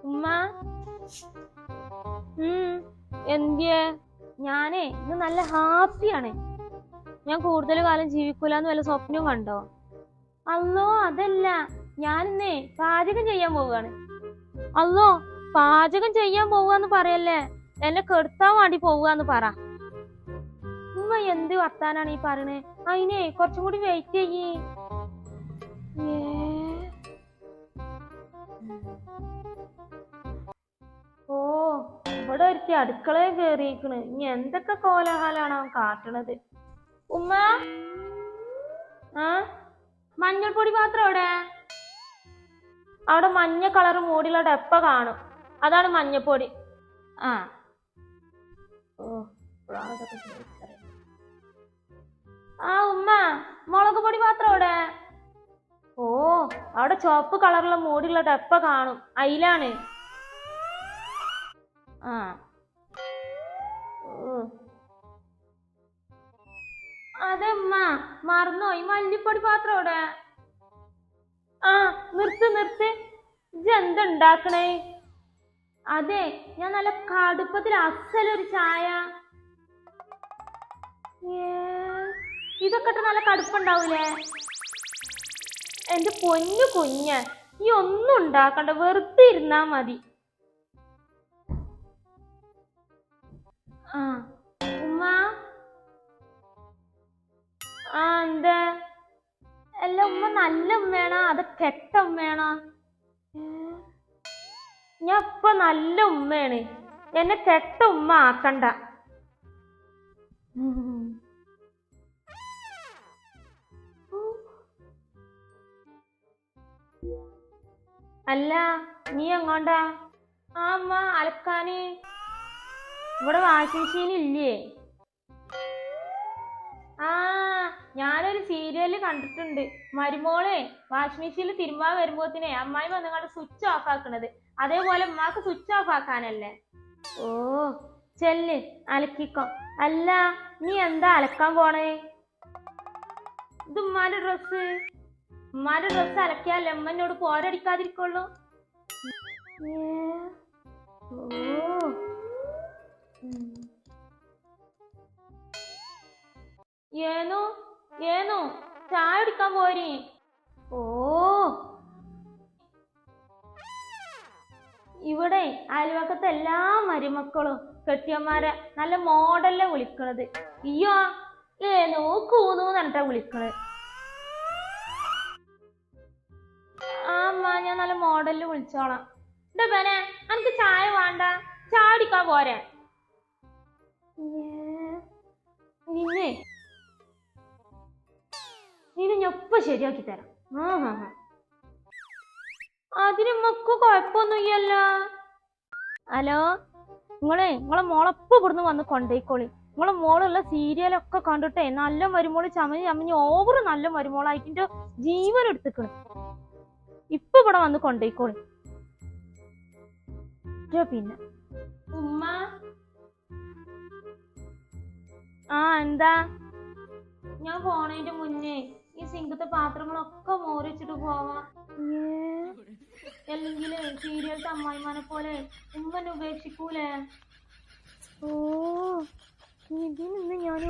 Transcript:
ഉമ്മ എന്തിയെ? ഞാനേ ഇന്ന് നല്ല ഹാപ്പിയാണ്. ഞാൻ കൂടുതൽ കാലം ജീവിക്കൂലെന്ന് വല്ല സ്വപ്നവും കണ്ടോ? അല്ലോ അതല്ല, ഞാനിന്നേ പാചകം ചെയ്യാൻ പോവുകയാണ്. അല്ലോ പാചകം ചെയ്യാൻ പോവാന്ന് പറയല്ലേ, എന്നെ കെടുത്താൻ വേണ്ടി പോവാന്ന് പറ. ഉമ്മ എന്ത് വർത്താനാണ് ഈ പറയണേ? അതിനെ കുറച്ചും കൂടി വെയിറ്റ് ചെയ്യേ. ഓ, ഇവിടെ ഒരുത്തി അടുക്കളയിൽ കേറിയിരിക്കണ്. ഇനി എന്തൊക്കെ കോലാഹലാണ് അവൻ കാട്ടണത്. ഉമ്മ മഞ്ഞൾപ്പൊടി പാത്രം എവിടെ? അവിടെ മഞ്ഞ കളർ മൂടിയുള്ള ഡപ്പ കാണും, അതാണ് മഞ്ഞപ്പൊടി. ഉമ്മ മുളക് പൊടി പാത്രം എവിടെ? ഓ, അവിടെ ചുവപ്പ് കളറുള്ള മൂടിയുള്ള ഡപ്പ കാണും, അതിലാണ്. അതെ ഉമ്മ, മറന്നുപോയി. മല്ലിപ്പൊടി പാത്രം എവിടെ? നിർത്ത്. ഇജ്ജ് എന്താ ഉണ്ടാക്കണേ? അതെ, ഞാൻ നല്ല കടുപ്പത്തിൽ അസലൊരു ചായ. ഇതൊക്കെ നല്ല കടുപ്പുണ്ടാവൂലേ? എന്റെ പൊന്നു കുഞ്ഞ്, ഈ ഒന്നും ഉണ്ടാക്കണ്ട, വെറുതെ ഇരുന്നാ മതി. ഉമ്മ എന്താ? അല്ല ഉമ്മ നല്ല ഉമ്മയാണോ അത് കെട്ട ഉമ്മയാണോ? ഞാൻ ഇപ്പൊ നല്ല ഉമ്മയാണ്, എന്നെ കെട്ട ഉമ്മ ആക്കണ്ട. അല്ല നീ എങ്ങോണ്ടാ? അമ്മ അലക്കാന്. ഇവിടെ വാഷിംഗ് മെഷീൻ ഇല്ലേ? ഞാനൊരു സീരിയല് കണ്ടിട്ടുണ്ട്. മരുമോളെ വാഷിംഗ് മെഷീനിൽ തിരുമ്പാൻ വരുമ്പോത്തിനെ അമ്മായി വന്നങ്ങാണ്ട് സ്വിച്ച് ഓഫ് ആക്കണത്. അതേപോലെ ഉമ്മാക്ക് സ്വിച്ച് ഓഫ് ആക്കാനല്ലേ? ഓ ചെല്ല് അലക്കിക്കോ. അല്ല നീ എന്താ അലക്കാൻ പോണേ? ഇത് ഉമ്മാന്റെ ഡ്രസ്സ് അലക്കിയാലേ ഉമ്മനോട് പോരടിക്കാതിരിക്കുള്ളൂ. ഏനു ചായ കുടിക്കാൻ പോരി. ഇവിടെ അയൽവക്കത്തെ എല്ലാ മരുമക്കളും കെട്ടിയന്മാരെ നല്ല മോഡലിലെ വിളിക്കണത്. അയ്യോ ഏനോ കൂന്നു എന്നിട്ടാ വിളിക്കണത്. ഞാൻ നല്ല മോഡലിൽ വിളിച്ചോളാം. എന്താ ബനെ, എനിക്ക് ചായ വേണ്ട, ചായ കുടിക്കാൻ പോരെ? നിന്നെ ഞൊപ്പ ശരിയാക്കി തരാം. അതിന് മക്കു കുഴപ്പമൊന്നുമില്ലല്ലോ. ഹലോ, നിങ്ങളെ മോളെപ്പ ഇവിടുന്ന് വന്ന് കൊണ്ടേക്കോളി. നിങ്ങളെ മോളുള്ള സീരിയലൊക്കെ കണ്ടിട്ടേ നല്ല മരുമോള് ചമഞ്ഞ് ഓവർ നല്ല മരുമോളായിട്ട് ജീവൻ എടുത്തിക്കണ്. ഇപ്പൊ ഇവിടെ വന്ന് കൊണ്ടേക്കോളി. പിന്നെ ഉമ്മ എന്താ? ഞാൻ പോണേന്റെ മുന്നേ ഈ സിങ്കത്തെ പാത്രങ്ങളൊക്കെ മോറിച്ചിട്ട് പോവാ. അല്ലെങ്കിലേ സീരിയൽത്തെ അമ്മായിമാനെ പോലെ ഉമ്മനെ ഉപേക്ഷിക്കൂലേ? ഇതിന് ഞാൻ